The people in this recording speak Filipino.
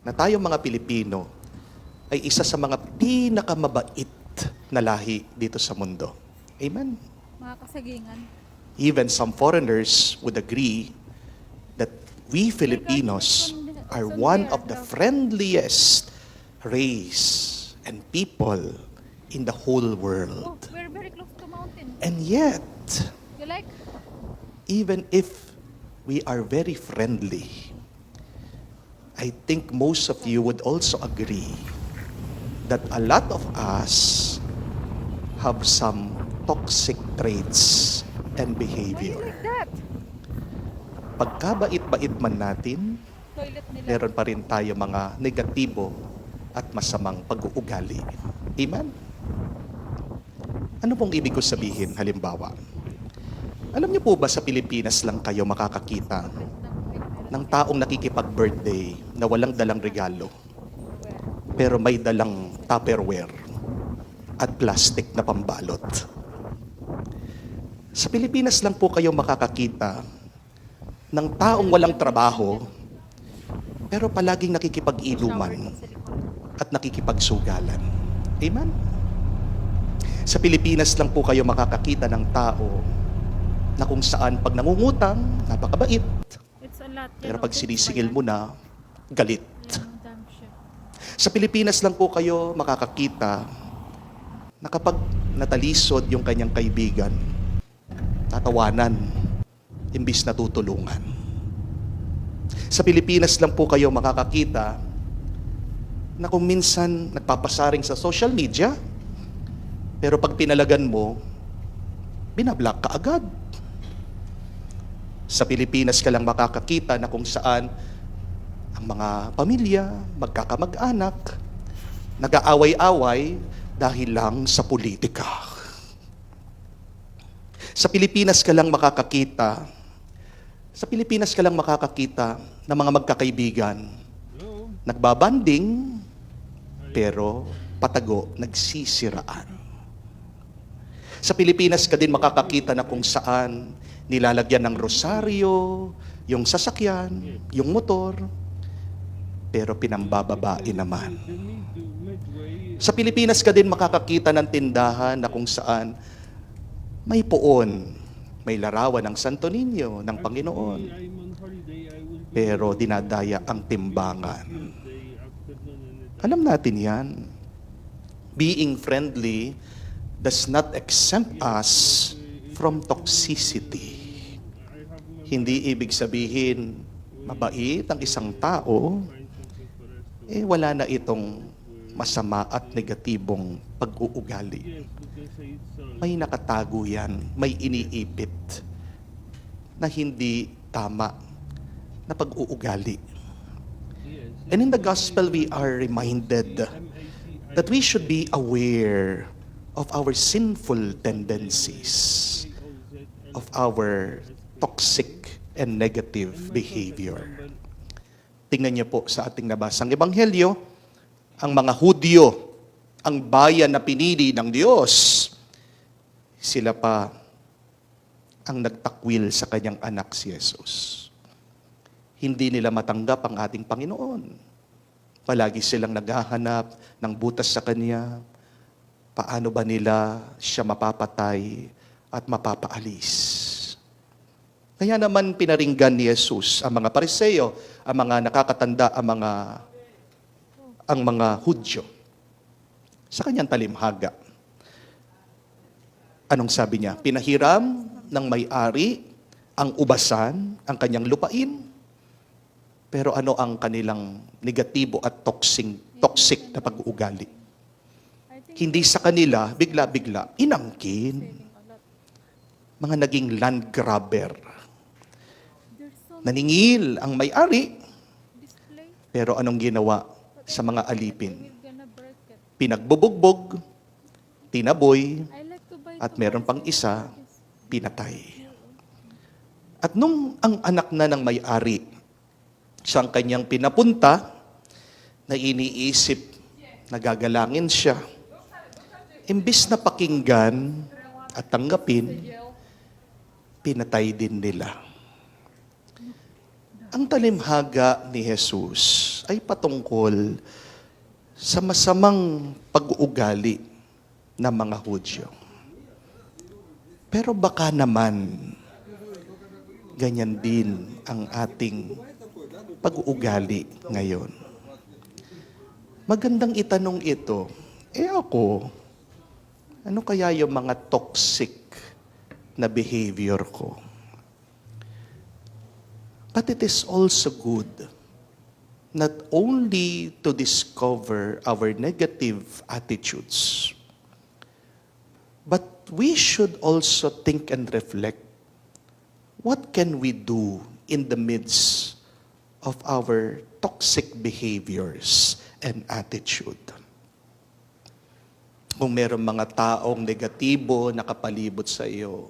na tayong mga Pilipino ay isa sa mga pinakamabait na lahi dito sa mundo. Amen? Mga kasagingan. Even some foreigners would agree that we Filipinos are one of the friendliest race and people in the whole Oh, world. we're very close to mountain. And yet, You like? even if we are very friendly, I think most of you would also agree that a lot of us have some toxic traits and Why you behavior. like that? Pagkabait-bait man natin, Toilet nila. meron pa rin tayo mga negatibo at masamang pag-uugali. Amen? Ano pong ibig ko sabihin, halimbawa? Alam niyo po ba sa Pilipinas lang kayo makakakita ng taong nakikipag-birthday na walang dalang regalo, pero may dalang Tupperware at plastic na pambalot? Sa Pilipinas lang po kayo makakakita ng taong walang trabaho, pero palaging nakikipag-inuman at nakikipagsugalan. Amen? Sa Pilipinas lang po kayo makakakita ng tao na kung saan pag nangungutang, napakabait, It's a lot. pero pag sinisingil mo na, galit. Damn shit. Sa Pilipinas lang po kayo makakakita na kapag natalisod yung kanyang kaibigan, tatawanan, imbis na tutulungan. Sa Pilipinas lang po kayo makakakita na kung minsan nagpapasaring sa social media, pero pag pinalagan mo, binablock ka agad. Sa Pilipinas ka lang makakakita na kung saan ang mga pamilya, magkakamag-anak, nag-aaway-away dahil lang sa politika. Sa Pilipinas ka lang makakakita ng mga magkakaibigan, nagbabanding, pero patago, nagsisiraan. Sa Pilipinas ka din makakakita na kung saan nilalagyan ng rosaryo, yung sasakyan, yung motor, pero pinambababae naman. Sa Pilipinas ka din makakakita ng tindahan na kung saan may poon, may larawan ng Santo Niño, ng Panginoon, pero dinadaya ang timbangan. Alam natin yan. Being friendly does not exempt us from toxicity. Hindi ibig sabihin, mabait ang isang tao, wala na itong masama at negatibong pag-uugali. May nakatago yan, may iniipit na hindi tama na pag-uugali. And in the gospel, we are reminded that we should be aware of our sinful tendencies, of our toxic and negative behavior. Tingnan niyo po sa ating nabasang ebanghelyo, ang mga Hudyo, ang bayan na pinili ng Diyos, sila pa ang nagtakwil sa kanyang anak si Jesus. Hindi nila matanggap ang ating Panginoon. Palagi silang naghahanap ng butas sa Kanya. Paano ba nila siya mapapatay at mapapaalis? Kaya naman pinaringgan ni Jesus ang mga Pariseo, ang mga nakakatanda, ang mga Hudyo sa kanyang talimhaga. Anong sabi niya? Pinahiram ng may-ari ang ubasan, ang kanyang lupain, pero ano ang kanilang negatibo at toxic na pag-uugali? Hindi sa kanila, bigla-bigla, inangkin. Mga naging land grabber. Naningil ang may-ari, pero anong ginawa sa mga alipin? Pinagbubugbog, tinaboy, at meron pang isa, pinatay. At nung ang anak na ng may-ari, siyang kanyang pinapunta, na iniisip, nagagalangin siya, imbis na pakinggan at tanggapin, pinatay din nila. Ang talimhaga ni Jesus ay patungkol sa masamang pag-uugali ng mga Hudyo. Pero baka naman, ganyan din ang ating pag-uugali ngayon. Magandang itanong ito, ako, ano kaya yung mga toxic na behavior ko? But it is also good not only to discover our negative attitudes, but we should also think and reflect, what can we do in the midst of our toxic behaviors and attitude? Kung mayroong mga taong negatibo nakapalibot sa iyo,